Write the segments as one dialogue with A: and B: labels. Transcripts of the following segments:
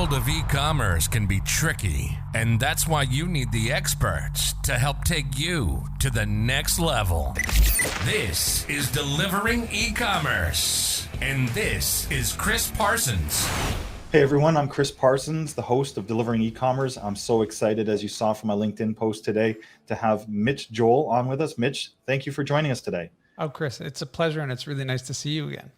A: world of e-commerce can be tricky, and that's why you need the experts to help take you to the next level. This is Delivering E-commerce, and this is Chris Parsons.
B: Hey everyone, I'm Chris Parsons, the host of Delivering E-commerce. I'm so excited, as you saw from my LinkedIn post today, to have Mitch Joel on with us. Mitch, thank you for joining us today.
C: Oh, Chris, it's a pleasure, and it's really nice to see you again.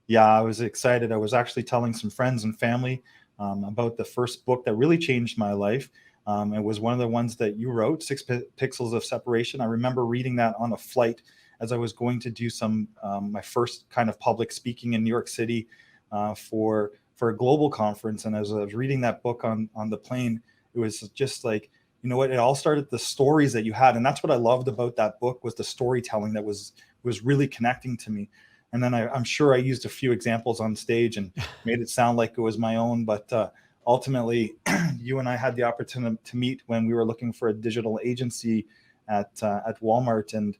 B: Yeah, I was excited. I was actually telling some friends and family about the first book that really changed my life. It was one of the ones that you wrote, Six Pixels of Separation. I remember reading that on a flight as I was going to do some my first kind of public speaking in New York City for a global conference. And as I was reading that book on the plane, it was just like, you know what, it all started the stories that you had. And that's what I loved about that book, was the storytelling that was really connecting to me. And then I'm sure I used a few examples on stage and made it sound like it was my own. But ultimately, you and I had the opportunity to meet when we were looking for a digital agency at Walmart. And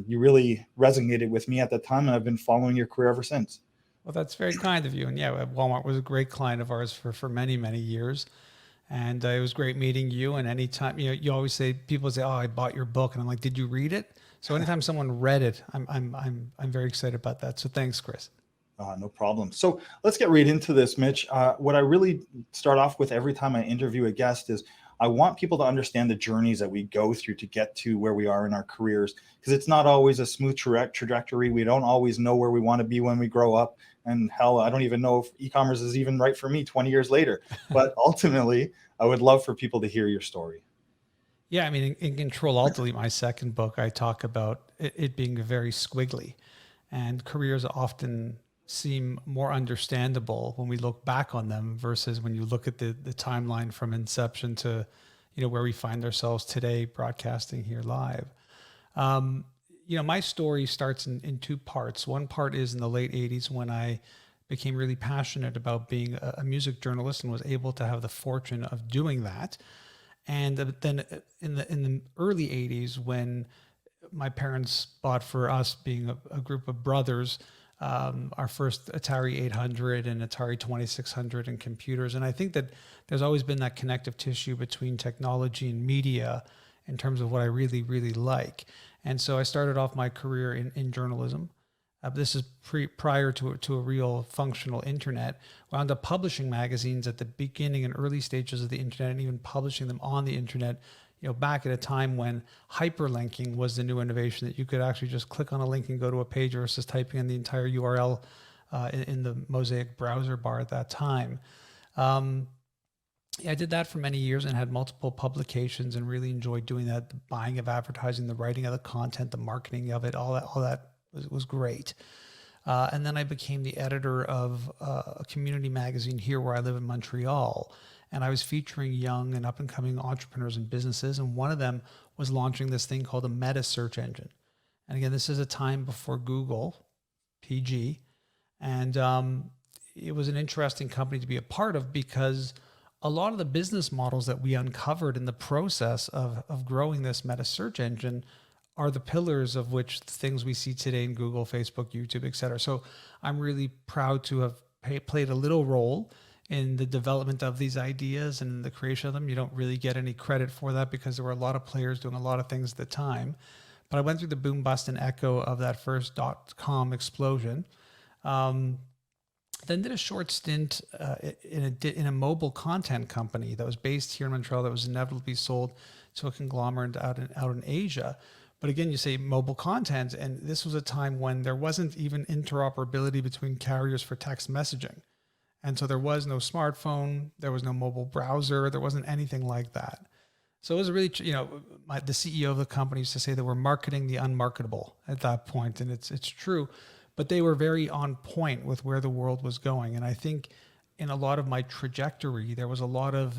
B: you really resonated with me at that time. And I've been following your career ever since.
C: Well, that's very kind of you. And yeah, Walmart was a great client of ours for many, many years. And it was great meeting you. And anytime, you always say, people say, "Oh, I bought your book." And I'm like, "Did you read it?" So anytime someone read it, I'm very excited about that. So thanks, Chris.
B: No problem. So let's get right into this, Mitch. What I really start off with every time I interview a guest is I want people to understand the journeys that we go through to get to where we are in our careers, because it's not always a smooth trajectory. We don't always know where we want to be when we grow up. And hell, I don't even know if e-commerce is even right for me 20 years later. But ultimately, I would love for people to hear your story.
C: Yeah, I mean, in Control Alt Delete, my second book, I talk about it being very squiggly, and careers often seem more understandable when we look back on them versus when you look at the timeline from inception to, where we find ourselves today, broadcasting here live. My story starts in two parts. One part is in the late 80s when I became really passionate about being a music journalist and was able to have the fortune of doing that. And then in the early 80s, when my parents bought for us, being a group of brothers, our first Atari 800 and Atari 2600 and computers. And I think that there's always been that connective tissue between technology and media in terms of what I really, really like. And so I started off my career in journalism. This is prior to a real functional internet. Wound up publishing magazines at the beginning and early stages of the internet, and even publishing them on the internet, back at a time when hyperlinking was the new innovation, that you could actually just click on a link and go to a page versus typing in the entire URL in the Mosaic browser bar at that time. I did that for many years and had multiple publications and really enjoyed doing that. The buying of advertising, the writing of the content, the marketing of it, all that was great. And then I became the editor of a community magazine here where I live in Montreal. And I was featuring young and up-and-coming entrepreneurs and businesses. And one of them was launching this thing called a meta search engine. And again, this is a time before Google, PG. And it was an interesting company to be a part of, because a lot of the business models that we uncovered in the process of growing this meta search engine are the pillars of which the things we see today in Google, Facebook, YouTube, et cetera. So I'm really proud to have played a little role in the development of these ideas and the creation of them. You don't really get any credit for that because there were a lot of players doing a lot of things at the time. But I went through the boom, bust, and echo of that first .com explosion. Then did a short stint in a mobile content company that was based here in Montreal that was inevitably sold to a conglomerate out in Asia. But again, you say mobile content, and this was a time when there wasn't even interoperability between carriers for text messaging. And so there was no smartphone, there was no mobile browser, there wasn't anything like that. So it was really, the CEO of the company used to say that we're marketing the unmarketable at that point, and it's true. But they were very on point with where the world was going. And I think in a lot of my trajectory, there was a lot of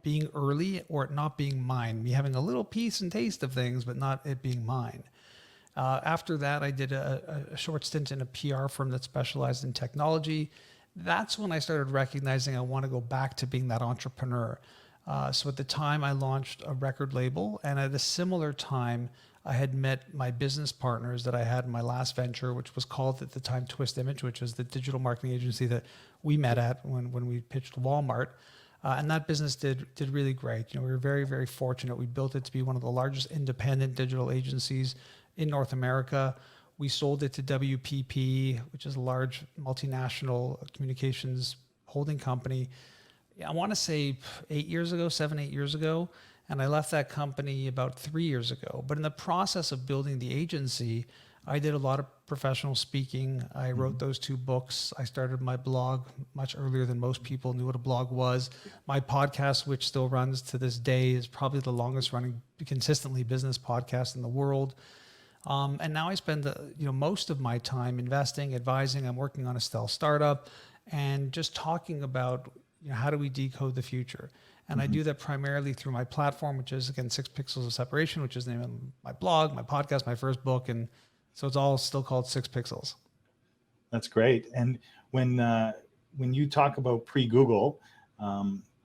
C: being early or it not being mine, me having a little piece and taste of things, but not it being mine. After that, I did a short stint in a PR firm that specialized in technology. That's when I started recognizing I want to go back to being that entrepreneur. So at the time, I launched a record label, and at a similar time, I had met my business partners that I had in my last venture, which was called at the time Twist Image, which was the digital marketing agency that we met at when we pitched Walmart. And that business did really great. We were very, very fortunate. We built it to be one of the largest independent digital agencies in North America. We sold it to WPP, which is a large multinational communications holding company. I want to say 8 years ago, 7-8 years ago. And I left that company about 3 years ago. But in the process of building the agency, I did a lot of professional speaking. I wrote those 2 books. I started my blog much earlier than most people knew what a blog was. My podcast, which still runs to this day, is probably the longest running consistently business podcast in the world. And now I spend most of my time investing, advising. I'm working on a stealth startup and just talking about how do we decode the future. And I do that primarily through my platform, which is, again, 6 Pixels of Separation, which is the name of my blog, my podcast, my first book. And so it's all still called 6 Pixels.
B: That's great. And when you talk about pre-Google,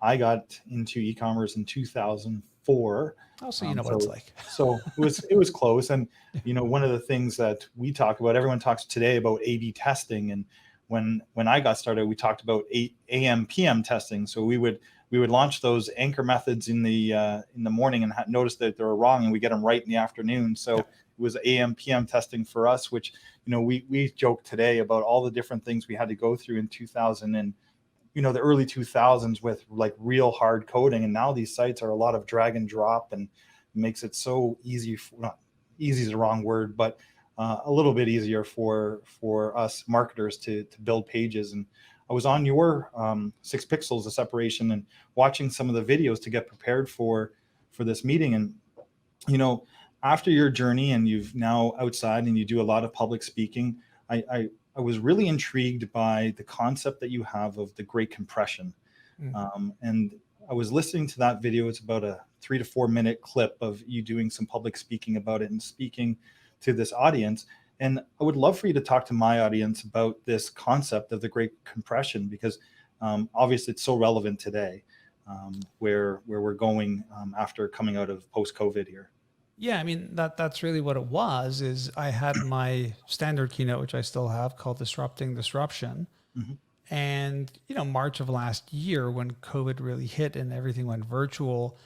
B: I got into e-commerce in 2004.
C: Oh, so you know what it's like.
B: So it was close. And, one of the things that we talk about, everyone talks today about A/B testing. And when I got started, we talked about AM, PM testing. So we would launch those anchor methods in the morning and notice that they were wrong, and we get them right in the afternoon. So it was AM, PM testing for us, which, we joke today about all the different things we had to go through in 2000 and, the early 2000s with like real hard coding. And now these sites are a lot of drag and drop, and makes it so easy, not easy is the wrong word, but a little bit easier for us marketers to build pages. And I was on your 6 Pixels of Separation and watching some of the videos to get prepared for this meeting. And, after your journey, and you've now outside and you do a lot of public speaking, I was really intrigued by the concept that you have of the Great Compression. And I was listening to that video. It's about a 3 to 4 minute clip of you doing some public speaking about it and speaking to this audience. And I would love for you to talk to my audience about this concept of the Great Compression, because obviously it's so relevant today, where we're going after coming out of post-COVID here.
C: Yeah, I mean, that's really what it was. Is I had my standard keynote, which I still have, called Disrupting Disruption. And, March of last year, when COVID really hit and everything went virtual,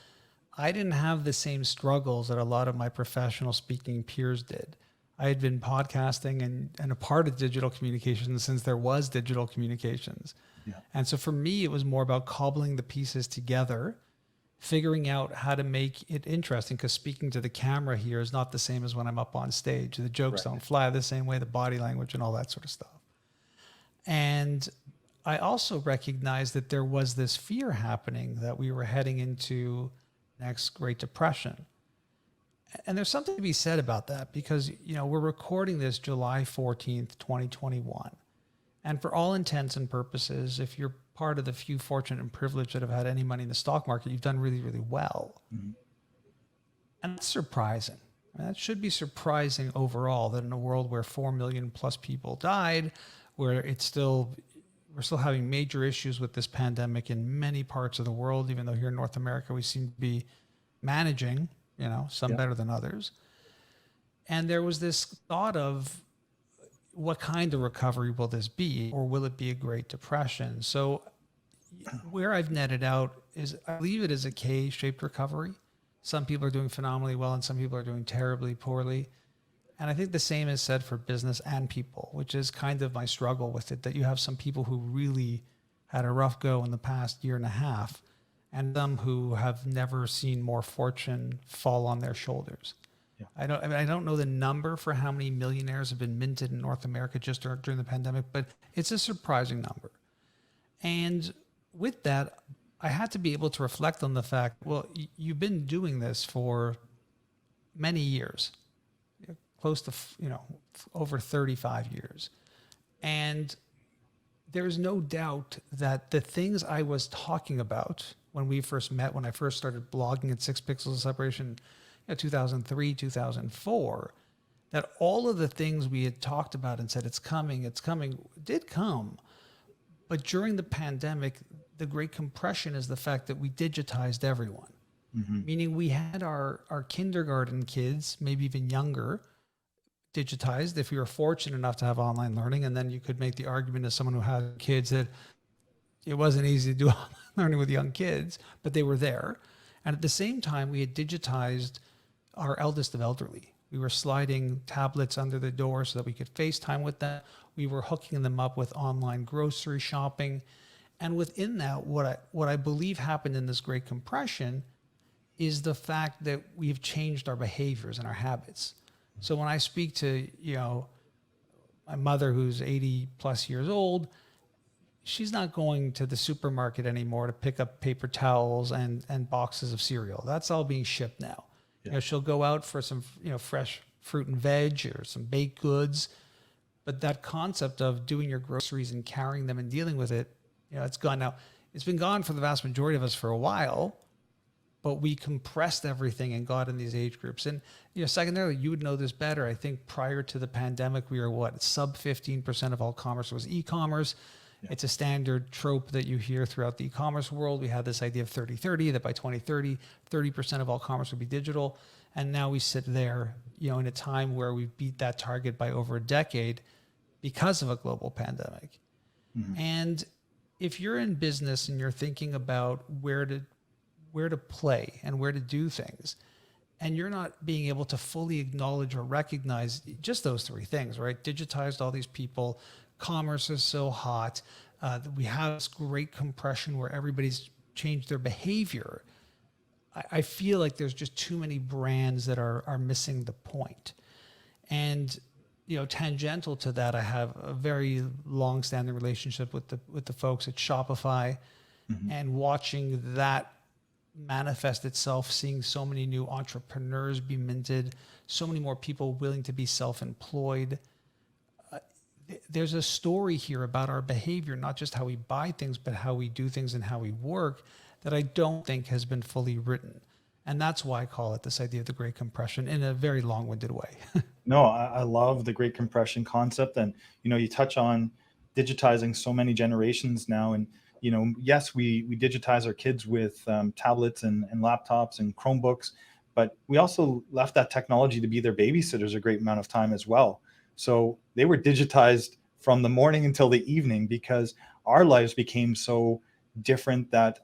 C: I didn't have the same struggles that a lot of my professional speaking peers did. I had been podcasting and a part of digital communications since there was digital communications. And so for me, it was more about cobbling the pieces together, figuring out how to make it interesting, because speaking to the camera here is not the same as when I'm up on stage. The jokes don't fly the same way, the body language and all that sort of stuff. And I also recognized that there was this fear happening that we were heading into next Great Depression. And there's something to be said about that, because, we're recording this July 14th, 2021. And for all intents and purposes, if you're part of the few fortunate and privileged that have had any money in the stock market, you've done really, really well. And that's surprising. I mean, that should be surprising overall, that in a world where 4 million plus people died, where we're still having major issues with this pandemic in many parts of the world, even though here in North America, we seem to be managing, some better than others. And there was this thought of, what kind of recovery will this be, or will it be a Great Depression? So where I've netted out is I believe it is a K-shaped recovery. Some people are doing phenomenally well and some people are doing terribly poorly. And I think the same is said for business and people, which is kind of my struggle with it, that you have some people who really had a rough go in the past year and a half, and some who have never seen more fortune fall on their shoulders. I don't know the number for how many millionaires have been minted in North America just during the pandemic, but it's a surprising number. And with that, I had to be able to reflect on the fact, well, you've been doing this for many years, close to, over 35 years. And there's no doubt that the things I was talking about when we first met, when I first started blogging at 6 Pixels of Separation, 2003, 2004, that all of the things we had talked about and said, it's coming, did come. But during the pandemic, the Great Compression is the fact that we digitized everyone. meaning we had our kindergarten kids, maybe even younger, digitized if we were fortunate enough to have online learning. And then you could make the argument as someone who had kids that it wasn't easy to do online learning with young kids, but they were there. And at the same time, we had digitized our eldest of elderly. We were sliding tablets under the door so that we could FaceTime with them. We were hooking them up with online grocery shopping. And within that, what I believe happened in this great compression is the fact that we've changed our behaviors and our habits. So when I speak to, my mother who's 80 plus years old, she's not going to the supermarket anymore to pick up paper towels and boxes of cereal. That's all being shipped now. Yeah. She'll go out for some, fresh fruit and veg or some baked goods. But that concept of doing your groceries and carrying them and dealing with it, it's gone now. It's been gone for the vast majority of us for a while, but we compressed everything and got in these age groups. And, secondarily, you would know this better. I think prior to the pandemic, we were sub 15% of all commerce was e-commerce. Yeah. It's a standard trope that you hear throughout the e-commerce world. We had this idea of 30-30, that by 2030, 30% of all commerce would be digital. And now we sit there, in a time where we've beat that target by over a decade because of a global pandemic. And if you're in business and you're thinking about where to play and where to do things, and you're not being able to fully acknowledge or recognize just those three things, right? Digitized all these people, commerce is so hot. We have this great compression where everybody's changed their behavior. I feel like there's just too many brands that are missing the point. And tangential to that, I have a very long-standing relationship with the folks at Shopify, and watching that manifest itself, seeing so many new entrepreneurs be minted, so many more people willing to be self-employed. There's a story here about our behavior, not just how we buy things, but how we do things and how we work, that I don't think has been fully written. And that's why I call it this idea of the Great Compression in a very long-winded way.
B: No, I love the Great Compression concept. And, you touch on digitizing so many generations now. And, yes, we digitize our kids with tablets and laptops and Chromebooks, but we also left that technology to be their babysitters a great amount of time as well. So they were digitized from the morning until the evening because our lives became so different that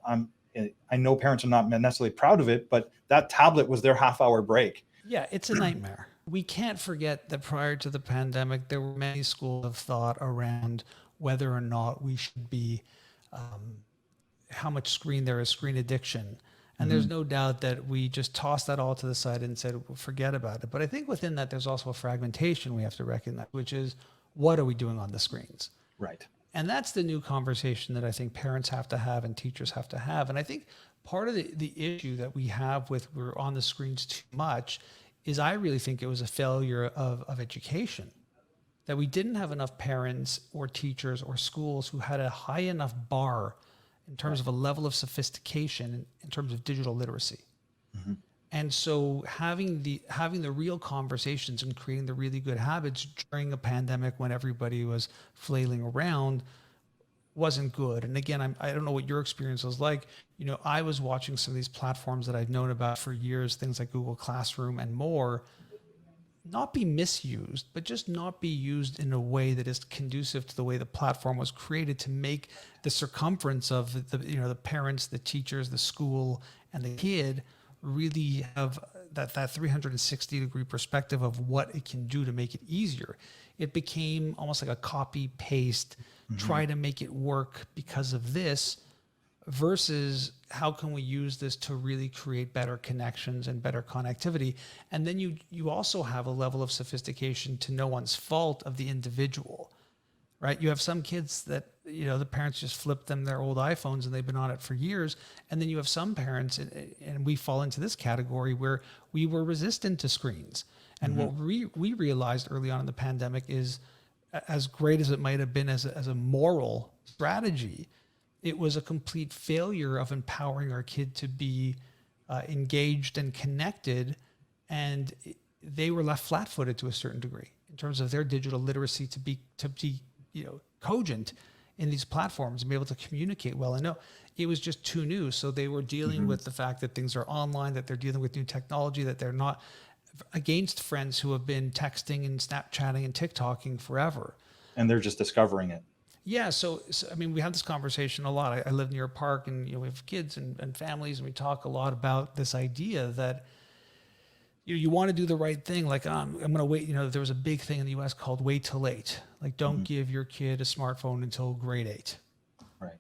B: I know parents are not necessarily proud of it, but that tablet was their half-hour break.
C: Yeah, it's a nightmare. We can't forget that prior to the pandemic, there were many schools of thought around whether or not we should be, how much screen addiction. And there's no doubt that we just tossed that all to the side and said, well, forget about it. But I think within that, there's also a fragmentation we have to recognize, which is, what are we doing on the screens?
B: Right.
C: And that's the new conversation that I think parents have to have and teachers have to have. And I think part of the issue that we have with we're on the screens too much is I really think it was a failure of education, that we didn't have enough parents or teachers or schools who had a high enough bar in terms of a level of sophistication in terms of digital literacy. And so having the real conversations and creating the really good habits during a pandemic when everybody was flailing around wasn't good. And again, I don't know what your experience was like. I was watching some of these platforms that I've known about for years, things like Google Classroom and more, not be misused, but just not be used in a way that is conducive to the way the platform was created to make the circumference of the parents, the teachers, the school, and the kid really have that 360-degree perspective of what it can do to make it easier. It became almost like a copy paste, try to make it work because of this, versus how can we use this to really create better connections and better connectivity. And then you also have a level of sophistication to no one's fault of the individual, right? You have some kids that, the parents just flip them their old iPhones and they've been on it for years. And then you have some parents, and we fall into this category, where we were resistant to screens. And what we realized early on in the pandemic is, as great as it might have been as a moral strategy, it was a complete failure of empowering our kid to be engaged and connected. And they were left flat-footed to a certain degree in terms of their digital literacy to be cogent in these platforms and be able to communicate well. I know it was just too new. So they were dealing with the fact that things are online, that they're dealing with new technology, that they're not against friends who have been texting and Snapchatting and TikToking forever.
B: And they're just discovering it.
C: Yeah. So I mean, we have this conversation a lot. I live near a park, and we have kids and families, and we talk a lot about this idea that you want to do the right thing. Like, I'm going to wait. There was a big thing in the US called wait till late. Like, don't give your kid a smartphone until grade 8.
B: Right.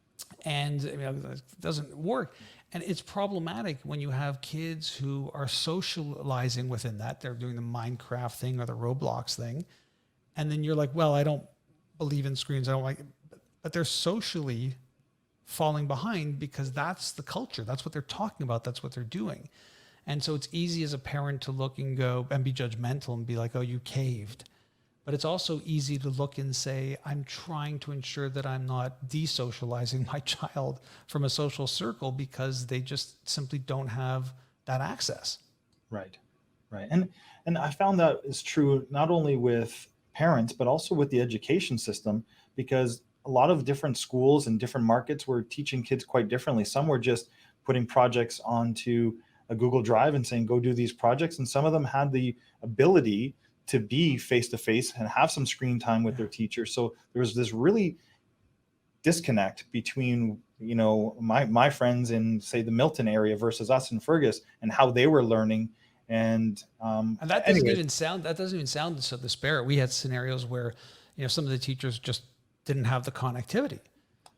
C: And I mean, it doesn't work. And it's problematic when you have kids who are socializing within that. They're doing the Minecraft thing or the Roblox thing. And then you're like, well, I don't believe in screens. I don't like it. But they're socially falling behind because that's the culture. That's what they're talking about. That's what they're doing. And so it's easy as a parent to look and go and be judgmental and be like, oh, you caved. But it's also easy to look and say, I'm trying to ensure that I'm not desocializing my child from a social circle because they just simply don't have that access.
B: Right. Right. And I found that is true not only with parents, but also with the education system, because a lot of different schools and different markets were teaching kids quite differently. Some were just putting projects onto a Google Drive and saying, go do these projects. And some of them had the ability to be face-to-face and have some screen time with their teacher. So there was this really disconnect between, my friends in, say, the Milton area versus us in Fergus, and how they were learning. And
C: that doesn't even sound so disparate. We had scenarios where, some of the teachers just didn't have the connectivity.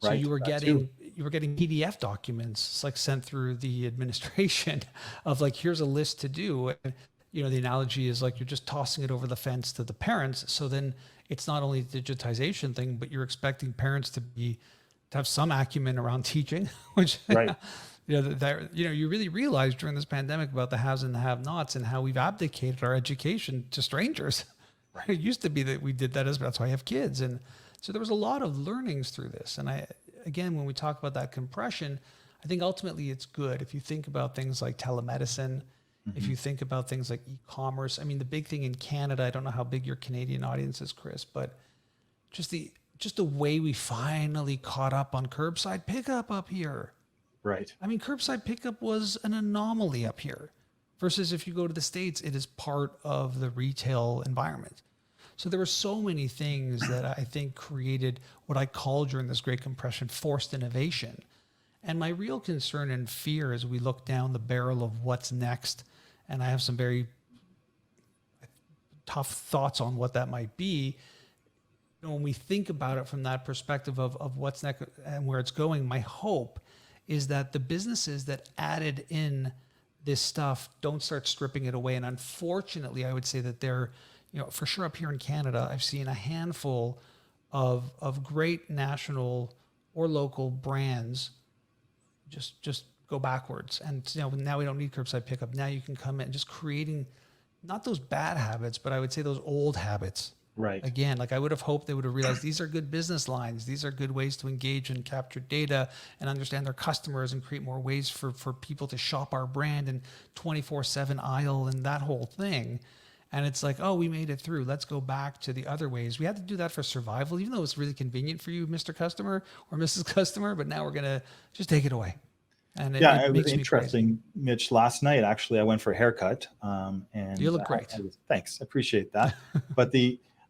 C: So
B: right,
C: you were getting PDF documents like sent through the administration of like, here's a list to do. And, the analogy is like, you're just tossing it over the fence to the parents. So then it's not only the digitization thing, but you're expecting parents to have some acumen around teaching, which,
B: right.
C: You really realize during this pandemic about the haves and the have-nots and how we've abdicated our education to strangers. Right. It used to be that we did that that's why I have kids. And so there was a lot of learnings through this. And again, when we talk about that compression, I think ultimately it's good. If you think about things like telemedicine, if you think about things like e-commerce, I mean, the big thing in Canada, I don't know how big your Canadian audience is, Chris, but just the way we finally caught up on curbside pickup up here.
B: Right.
C: I mean, curbside pickup was an anomaly up here versus if you go to the States, it is part of the retail environment. So there were so many things that I think created what I call during this Great Compression forced innovation. And my real concern and fear as we look down the barrel of what's next, and I have some very tough thoughts on what that might be. When we think about it from that perspective of what's next and where it's going, my hope is that the businesses that added in this stuff don't start stripping it away. And unfortunately, I would say that they're, for sure up here in Canada, I've seen a handful of great national or local brands just go backwards. And now we don't need curbside pickup. Now you can come in just creating not those bad habits, but I would say those old habits.
B: Right.
C: Again, like I would have hoped they would have realized these are good business lines. These are good ways to engage and capture data and understand their customers and create more ways for people to shop our brand and 24/7 aisle and that whole thing. And it's like, oh, we made it through. Let's go back to the other ways. We had to do that for survival, even though it's really convenient for you, Mr. Customer or Mrs. Customer, but now we're going to just take it away. And
B: it was interesting, Mitch. Last night, actually, I went for a haircut. And
C: you look great.
B: Thanks. I appreciate that. But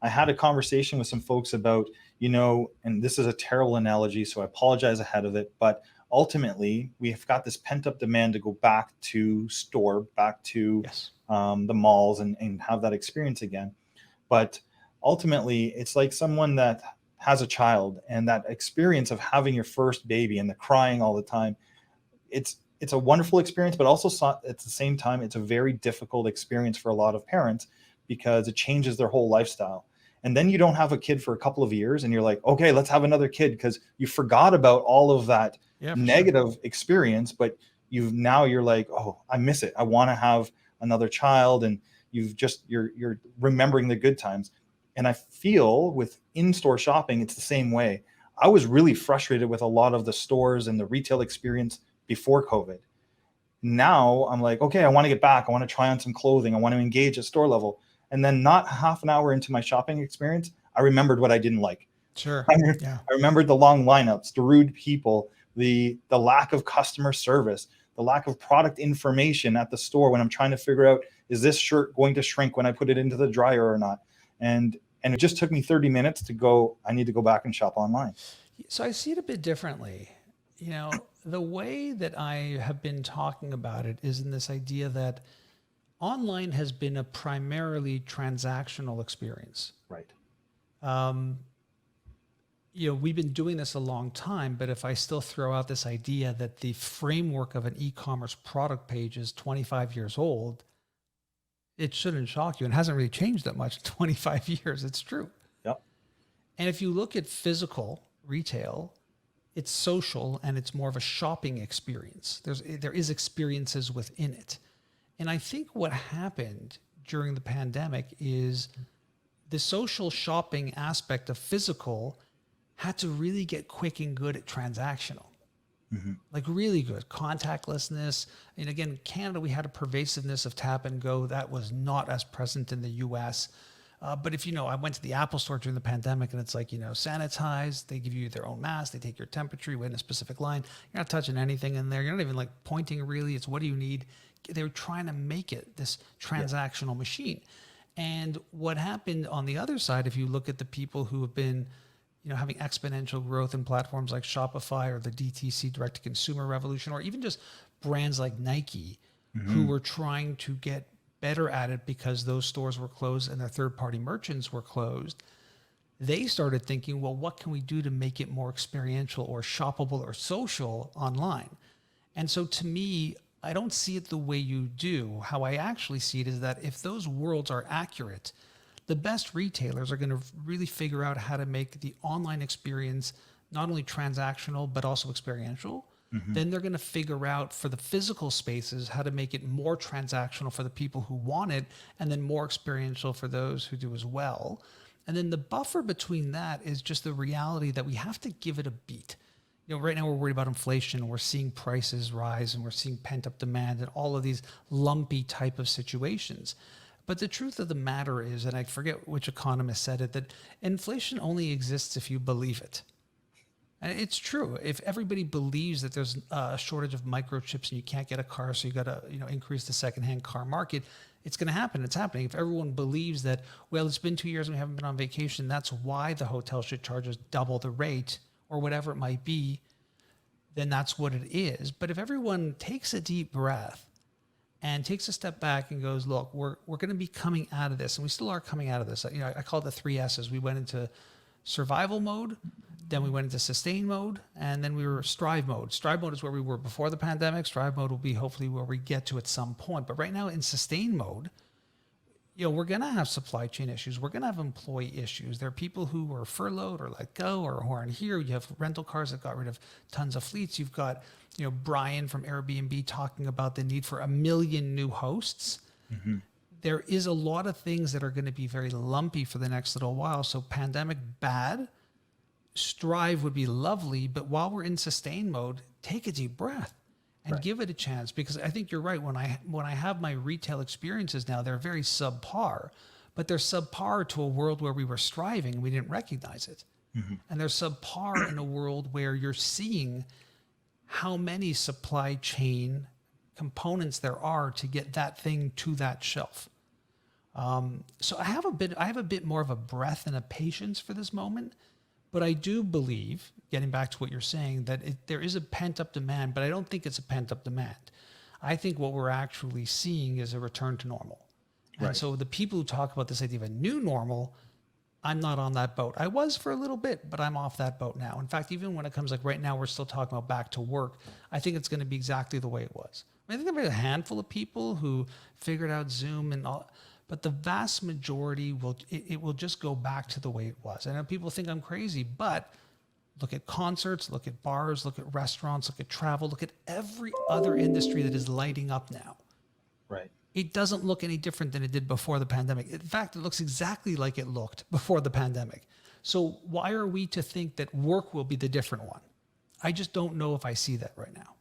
B: I had a conversation with some folks about, and this is a terrible analogy, so I apologize ahead of it, but ultimately we've got this pent up demand to go back to back to
C: yes.
B: The malls and have that experience again. But ultimately it's like someone that has a child, and that experience of having your first baby and the crying all the time, it's a wonderful experience, but also at the same time, it's a very difficult experience for a lot of parents because it changes their whole lifestyle. And then you don't have a kid for a couple of years and you're like, okay, let's have another kid, because you forgot about all of that negative experience, but you're like, oh, I miss it. I want to have another child. And you're remembering the good times. And I feel with in-store shopping, it's the same way. I was really frustrated with a lot of the stores and the retail experience before COVID. Now I'm like, okay, I want to get back. I want to try on some clothing. I want to engage at store level. And then not half an hour into my shopping experience, I remembered what I didn't like.
C: Sure. Yeah.
B: I remembered the long lineups, the rude people, the lack of customer service, the lack of product information at the store when I'm trying to figure out, is this shirt going to shrink when I put it into the dryer or not? And it just took me 30 minutes to go, I need to go back and shop online.
C: So I see it a bit differently. You know, the way that I have been talking about it is in this idea that online has been a primarily transactional experience.
B: Right.
C: You know, we've been doing this a long time, but if I still throw out this idea that the framework of an e-commerce product page is 25 years old, it shouldn't shock you. And hasn't really changed that much in 25 years. It's true.
B: Yep.
C: And if you look at physical retail, it's social and it's more of a shopping experience. There is experiences within it. And I think what happened during the pandemic is the social shopping aspect of physical had to really get quick and good at transactional. Like really good contactlessness. And again, Canada, we had a pervasiveness of tap and go that was not as present in the US. But if you know, I went to the Apple store during the pandemic and it's like, you know, sanitized, they give you their own mask, they take your temperature, you wait in a specific line. You're not touching anything in there. You're not even like pointing really. It's what do you need? They're trying to make it this transactional machine. And what happened on the other side, if you look at the people who have been, you know, having exponential growth in platforms like Shopify or the DTC direct to consumer revolution, or even just brands like Nike, who were trying to get better at it because those stores were closed and their third-party merchants were closed, they started thinking, well, what can we do to make it more experiential or shoppable or social online? And so to me, I don't see it the way you do. How I actually see it is that if those worlds are accurate, the best retailers are going to really figure out how to make the online experience not only transactional, but also experiential. Then they're going to figure out for the physical spaces how to make it more transactional for the people who want it, and then more experiential for those who do as well. And then the buffer between that is just the reality that we have to give it a beat. You know, right now we're worried about inflation. We're seeing prices rise and we're seeing pent up demand and all of these lumpy type of situations. But the truth of the matter is, and I forget which economist said it, that inflation only exists if you believe it. And it's true. If everybody believes that there's a shortage of microchips and you can't get a car, so you got to, you know, increase the secondhand car market, it's going to happen. It's happening. If everyone believes that, well, it's been 2 years and we haven't been on vacation, that's why the hotel should charge us double the rate or whatever it might be, then that's what it is. But if everyone takes a deep breath and takes a step back and goes, look, we're going to be coming out of this, and we still are coming out of this. You know, I call it the 3 S's. We went into survival mode, then we went into sustain mode, and then we were strive mode. Strive mode is where we were before the pandemic. Strive mode will be hopefully where we get to at some point. But right now in sustain mode, you know, we're going to have supply chain issues. We're going to have employee issues. There are people who are furloughed or let go or who aren't here. You have rental cars that got rid of tons of fleets. You've got, you know, Brian from Airbnb talking about the need for 1 million new hosts. There is a lot of things that are going to be very lumpy for the next little while. So pandemic bad, strive would be lovely, but while we're in sustain mode, take a deep breath and give it a chance, because I think you're right. When I have my retail experiences now, they're very subpar, but they're subpar to a world where we were striving and we didn't recognize it. And they're subpar in a world where you're seeing how many supply chain components there are to get that thing to that shelf. So I have a bit more of a breath and a patience for this moment. But I do believe, getting back to what you're saying, that there is a pent-up demand, but I don't think it's a pent-up demand. I think what we're actually seeing is a return to normal. And so the people who talk about this idea of a new normal, I'm not on that boat. I was for a little bit, but I'm off that boat now. In fact, even when it comes like right now, we're still talking about back to work. I think it's going to be exactly the way it was. I think there'll be a handful of people who figured out Zoom and all, but the vast majority will just go back to the way it was. I know people think I'm crazy, but look at concerts, look at bars, look at restaurants, look at travel, look at every other industry that is lighting up now.
B: Right.
C: It doesn't look any different than it did before the pandemic. In fact, it looks exactly like it looked before the pandemic. So why are we to think that work will be the different one? I just don't know if I see that right now.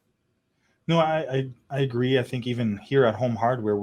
B: No, I agree. I think even here at Home Hardware,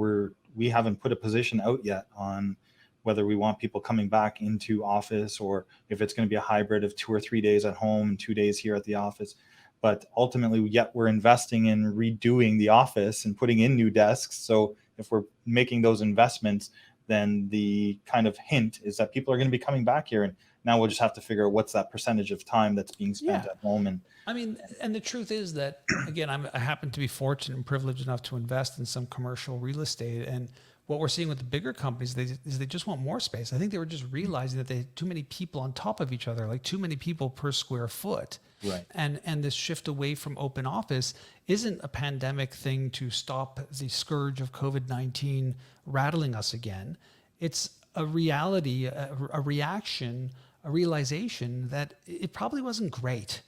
B: we haven't put a position out yet on whether we want people coming back into office or if it's going to be a hybrid of 2 or 3 days at home and 2 days here at the office. But ultimately, yet we're investing in redoing the office and putting in new desks. So if we're making those investments, then the kind of hint is that people are going to be coming back here. And now we'll just have to figure out what's that percentage of time that's being spent at home. And
C: I mean, and the truth is that, again, I happen to be fortunate and privileged enough to invest in some commercial real estate. And what we're seeing with the bigger companies is they just want more space. I think they were just realizing that they had too many people on top of each other, like too many people per square foot.
B: Right.
C: And this shift away from open office isn't a pandemic thing to stop the scourge of COVID-19 rattling us again. It's a reality, a reaction, a realization that it probably wasn't great.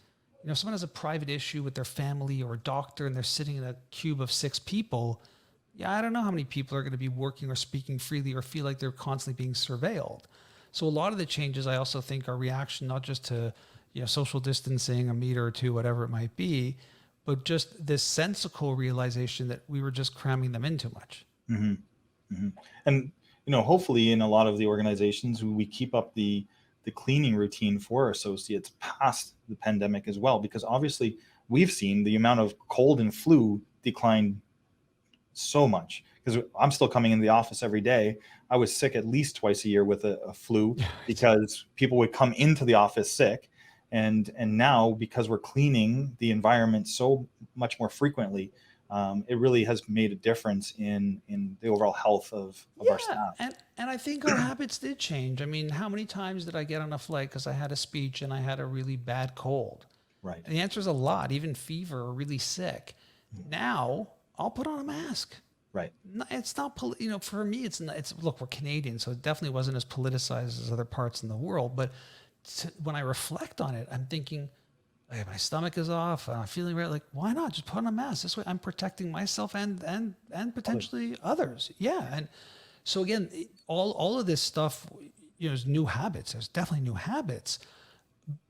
C: You know, if someone has a private issue with their family or a doctor and they're sitting in a cube of 6 people, I don't know how many people are going to be working or speaking freely or feel like they're constantly being surveilled. So a lot of the changes I also think are reaction not just to social distancing, a meter or two, whatever it might be, but just this sensical realization that we were just cramming them in too much.
B: Mm-hmm. Mm-hmm. And, hopefully in a lot of the organizations, we keep up the cleaning routine for our associates past the pandemic as well, because obviously we've seen the amount of cold and flu decline so much, because I'm still coming in the office every day. I was sick at least twice a year with a flu because people would come into the office sick. And now, because we're cleaning the environment so much more frequently, it really has made a difference in the overall health of our staff.
C: And I think our habits did change. I mean, how many times did I get on a flight because I had a speech and I had a really bad cold?
B: Right.
C: And the answer is a lot, even fever or really sick. Now I'll put on a mask.
B: Right.
C: It's not, for me, it's not, look, we're Canadian, so it definitely wasn't as politicized as other parts in the world. But when I reflect on it, I'm thinking, hey, my stomach is off. I'm feeling right. Like, why not just put on a mask? This way I'm protecting myself and potentially others. Yeah. And so again, all of this stuff, is new habits. There's definitely new habits,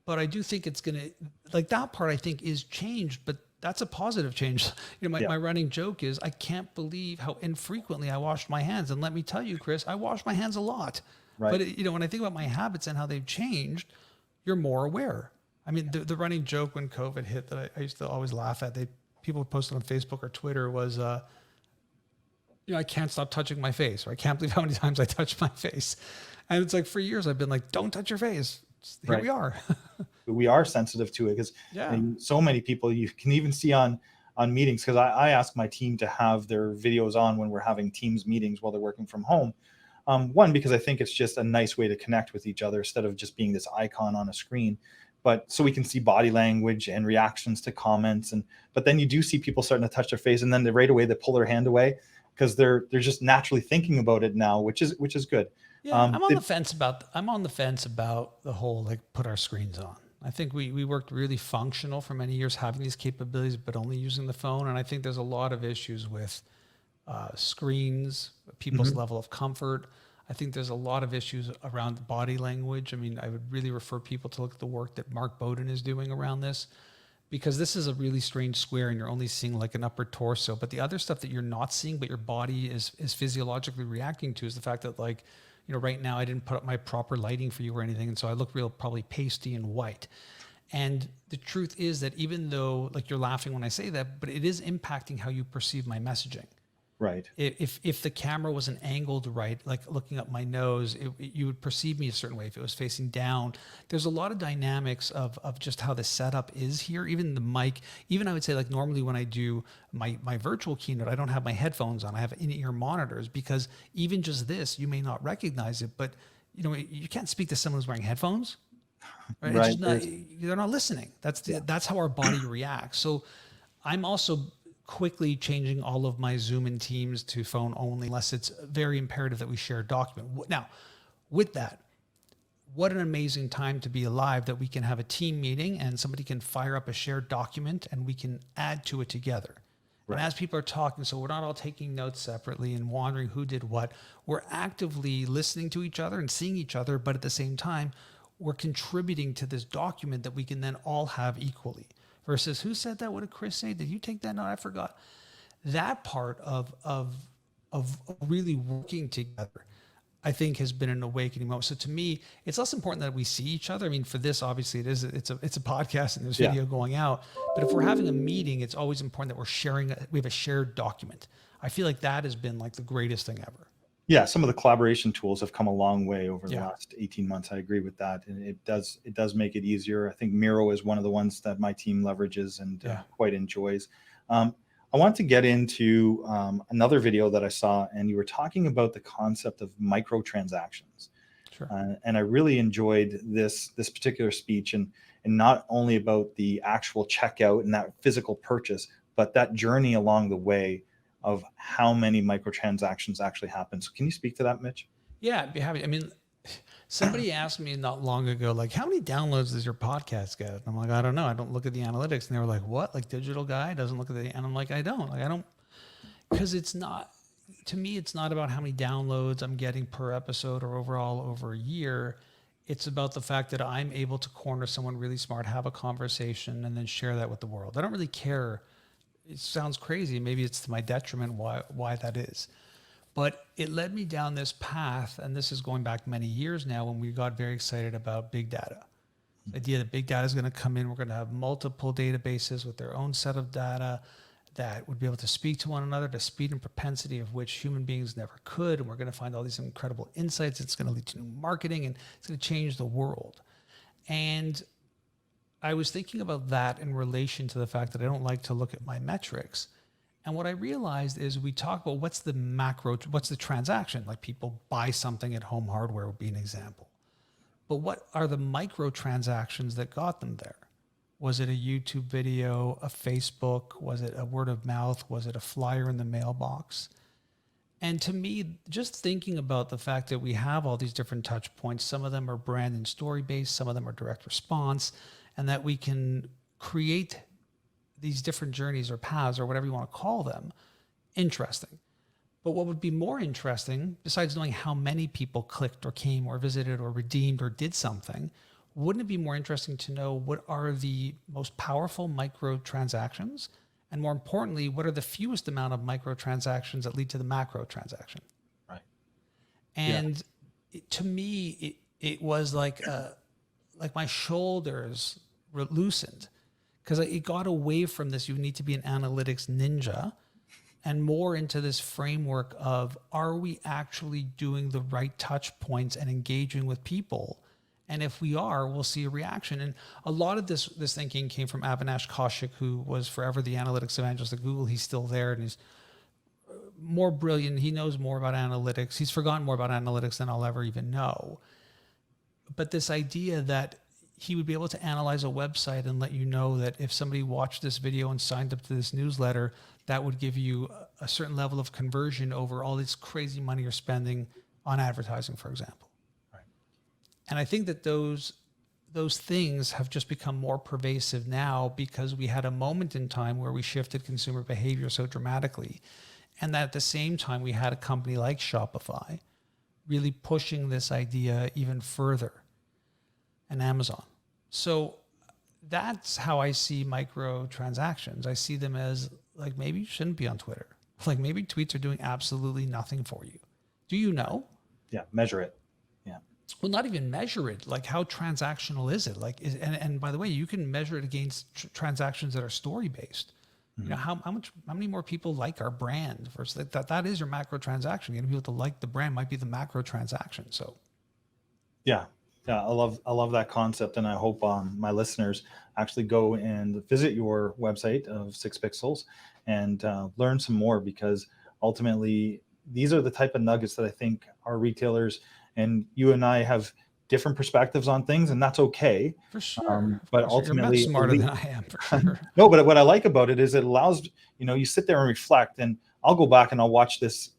C: but I do think it's going to, like, that part I think is changed, but that's a positive change. My running joke is I can't believe how infrequently I washed my hands. And let me tell you, Chris, I wash my hands a lot. Right. But when I think about my habits and how they've changed, you're more aware. I mean, the running joke when COVID hit that I used to always laugh at, people posted on Facebook or Twitter was, I can't stop touching my face, or I can't believe how many times I touch my face. And it's like, for years I've been like, don't touch your face. Here we are.
B: We are sensitive to it because so many people, you can even see on meetings, because I ask my team to have their videos on when we're having Teams meetings while they're working from home. One, because I think it's just a nice way to connect with each other instead of just being this icon on a screen. But so we can see body language and reactions to comments. But then you do see people starting to touch their face, and then right away they pull their hand away because they're just naturally thinking about it now, which is good.
C: Yeah, I'm on the fence about the whole, like, put our screens on. I think we worked really functional for many years having these capabilities, but only using the phone. And I think there's a lot of issues with screens, people's level of comfort. I think there's a lot of issues around body language. I mean, I would really refer people to look at the work that Mark Bowden is doing around this, because this is a really strange square and you're only seeing like an upper torso. But the other stuff that you're not seeing, but your body is physiologically reacting to, is the fact that, like, right now I didn't put up my proper lighting for you or anything. And so I look real probably pasty and white. And the truth is that even though, like, you're laughing when I say that, but it is impacting how you perceive my messaging.
B: Right.
C: If the camera wasn't angled right, like looking up my nose, you would perceive me a certain way. If it was facing down, there's a lot of dynamics of just how the setup is here. Even the mic, even I would say, like, normally when I do my virtual keynote, I don't have my headphones on. I have in-ear monitors, because even just this, you may not recognize it, but you can't speak to someone who's wearing headphones. Right? It's just not, they're not listening. That's how our body reacts. So I'm also quickly changing all of my Zoom and Teams to phone only, unless it's very imperative that we share a document. Now, with that, what an amazing time to be alive, that we can have a team meeting and somebody can fire up a shared document and we can add to it together. Right. And as people are talking, so we're not all taking notes separately and wondering who did what. We're actively listening to each other and seeing each other, but at the same time, we're contributing to this document that we can then all have equally. Versus, who said that? What did Chris say? Did you take that? No, I forgot. That part of really working together, I think has been an awakening moment. So to me, it's less important that we see each other. I mean, for this, obviously it's a podcast and there's video going out, but if we're having a meeting, it's always important that we're sharing, we have a shared document. I feel like that has been like the greatest thing ever.
B: Yeah. Some of the collaboration tools have come a long way over the last 18 months. I agree with that. And it does make it easier. I think Miro is one of the ones that my team leverages and quite enjoys. I want to get into another video that I saw, and you were talking about the concept of microtransactions.
C: Sure.
B: And I really enjoyed this particular speech, and not only about the actual checkout and that physical purchase, but that journey along the way of how many microtransactions actually happen. So can you speak to that, Mitch?
C: Yeah, I'd be happy. I mean, somebody asked me not long ago, like, how many downloads does your podcast get? And I'm like, I don't know. I don't look at the analytics. And they were like, what? Like, digital guy doesn't look at the, and I'm like, I don't, because it's not, to me, it's not about how many downloads I'm getting per episode or overall over a year. It's about the fact that I'm able to corner someone really smart, have a conversation, and then share that with the world. I don't really care. It sounds crazy. Maybe it's to my detriment why that is. But it led me down this path, and this is going back many years now, when we got very excited about big data. The idea that big data is going to come in, we're going to have multiple databases with their own set of data that would be able to speak to one another, the speed and propensity of which human beings never could. And we're going to find all these incredible insights. It's going to lead to new marketing, and it's going to change the world. And I was thinking about that in relation to the fact that I don't like to look at my metrics. And what I realized is we talk about what's the transaction, like people buy something at Home Hardware would be an example. But what are the micro transactions that got them there? Was it a YouTube video, a Facebook? Was it a word of mouth? Was it a flyer in the mailbox? And to me, just thinking about the fact that we have all these different touch points, some of them are brand and story based, some of them are direct response, and that we can create these different journeys or paths or whatever you want to call them, interesting. But what would be more interesting, besides knowing how many people clicked or came or visited or redeemed or did something, wouldn't it be more interesting to know what are the most powerful micro transactions? And more importantly, what are the fewest amount of micro transactions that lead to the macro transaction?
B: Right.
C: And to me, it was like my shoulders were loosened, because it got away from this, you need to be an analytics ninja, and more into this framework of, are we actually doing the right touch points and engaging with people? And if we are, we'll see a reaction. And a lot of this thinking came from Avinash Kaushik, who was forever the analytics evangelist at Google. He's still there, and he's more brilliant. He knows more about analytics. He's forgotten more about analytics than I'll ever even know. But this idea that he would be able to analyze a website and let you know that if somebody watched this video and signed up to this newsletter, that would give you a certain level of conversion over all this crazy money you're spending on advertising, for example.
B: Right.
C: And I think that those things have just become more pervasive now, because we had a moment in time where we shifted consumer behavior so dramatically. And that at the same time, we had a company like Shopify really pushing this idea even further, and Amazon. So that's how I see micro transactions. I see them as like, maybe you shouldn't be on Twitter. Like, maybe tweets are doing absolutely nothing for you. Do you know?
B: Yeah, measure it. Yeah.
C: Well, not even measure it. Like, how transactional is it? Like, and by the way, you can measure it against transactions that are story based. You know, how many more people like our brand versus that is your macro transaction. Getting people to like the brand might be the macro transaction. So
B: yeah, I love that concept, and I hope my listeners actually go and visit your website of 6 Pixels and learn some more, because ultimately these are the type of nuggets that I think our retailers and you and I have different perspectives on things, and that's okay.
C: For sure.
B: But
C: You're
B: ultimately,
C: much smarter than I am, for sure.
B: No, but what I like about it is it allows, you sit there and reflect, and I'll go back and I'll watch this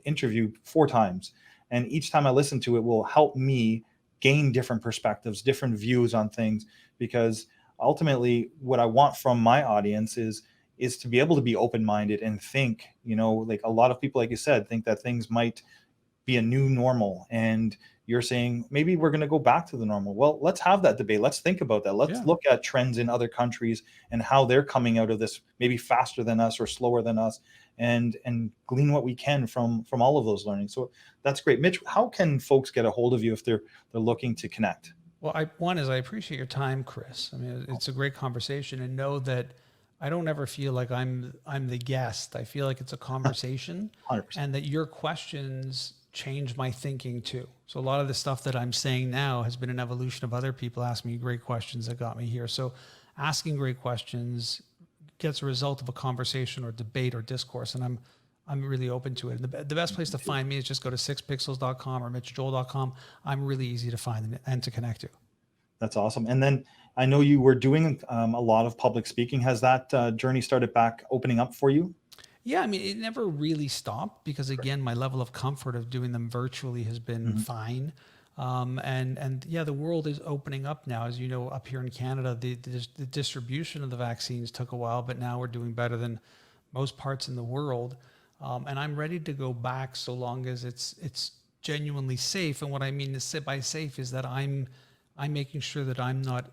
B: interview 4 times. And each time I listen to it will help me gain different perspectives, different views on things, because ultimately what I want from my audience is to be able to be open-minded and think, like a lot of people, like you said, think that things might be a new normal, and you're saying maybe we're going to go back to the normal. Well, let's have that debate. Let's think about that. Let's look at trends in other countries and how they're coming out of this maybe faster than us or slower than us, and glean what we can from all of those learnings. So that's great. Mitch, how can folks get a hold of you if they're looking to connect?
C: Well, I appreciate your time, Chris. I mean, it's a great conversation, and know that I don't ever feel like I'm the guest. I feel like it's a conversation
B: 100%.
C: And that your questions change my thinking too. So a lot of the stuff that I'm saying now has been an evolution of other people asking me great questions that got me here. So asking great questions gets a result of a conversation or debate or discourse, and I'm really open to it. And the best place to find me is just go to 6pixels.com or mitchjoel.com. I'm really easy to find and to connect to.
B: That's awesome. And then I know you were doing a lot of public speaking. Has that journey started back opening up for you?
C: Yeah, I mean, it never really stopped because, again, my level of comfort of doing them virtually has been fine. And yeah, the world is opening up now. As you know, up here in Canada, the distribution of the vaccines took a while, but now we're doing better than most parts in the world. And I'm ready to go back so long as it's genuinely safe. And what I mean by safe is that I'm making sure that I'm not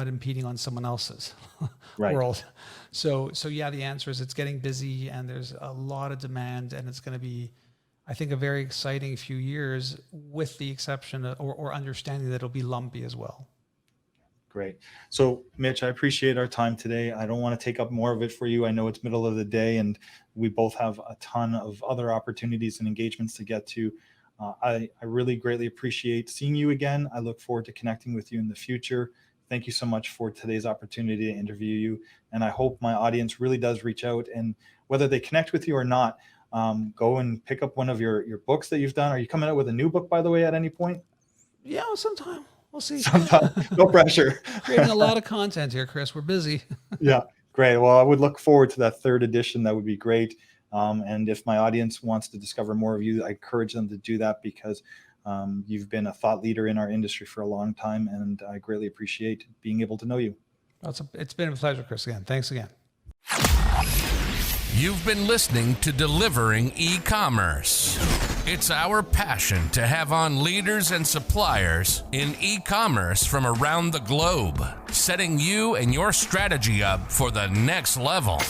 C: impeding on someone else's world. So yeah, the answer is it's getting busy and there's a lot of demand, and it's going to be, I think, a very exciting few years, with the exception or understanding that it'll be lumpy as well.
B: Great. So Mitch, I appreciate our time today. I don't want to take up more of it for you. I know it's middle of the day and we both have a ton of other opportunities and engagements to get to. I really greatly appreciate seeing you again. I look forward to connecting with you in the future. Thank you so much for today's opportunity to interview you. And I hope my audience really does reach out, and whether they connect with you or not, go and pick up one of your books that you've done. Are you coming out with a new book, by the way, at any point?
C: Yeah, sometime. We'll see.
B: No pressure.
C: Creating a lot of content here, Chris. We're busy.
B: Yeah, great. Well, I would look forward to that third edition. That would be great. And if my audience wants to discover more of you, I encourage them to do that, because you've been a thought leader in our industry for a long time, and I greatly appreciate being able to know you.
C: It's been a pleasure, Chris. Again, thanks again.
A: You've been listening to Delivering eCommerce. It's our passion to have on leaders and suppliers in e-commerce from around the globe, setting you and your strategy up for the next level.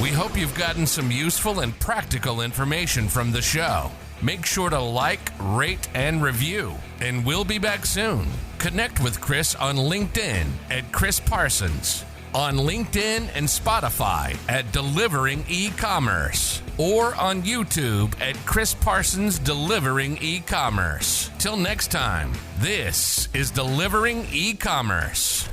A: We hope you've gotten some useful and practical information from the show. Make sure to like, rate, and review, and we'll be back soon. Connect with Chris on LinkedIn at Chris Parsons, on LinkedIn and Spotify at Delivering eCommerce, or on YouTube at Chris Parsons Delivering eCommerce. Till next time, this is Delivering eCommerce.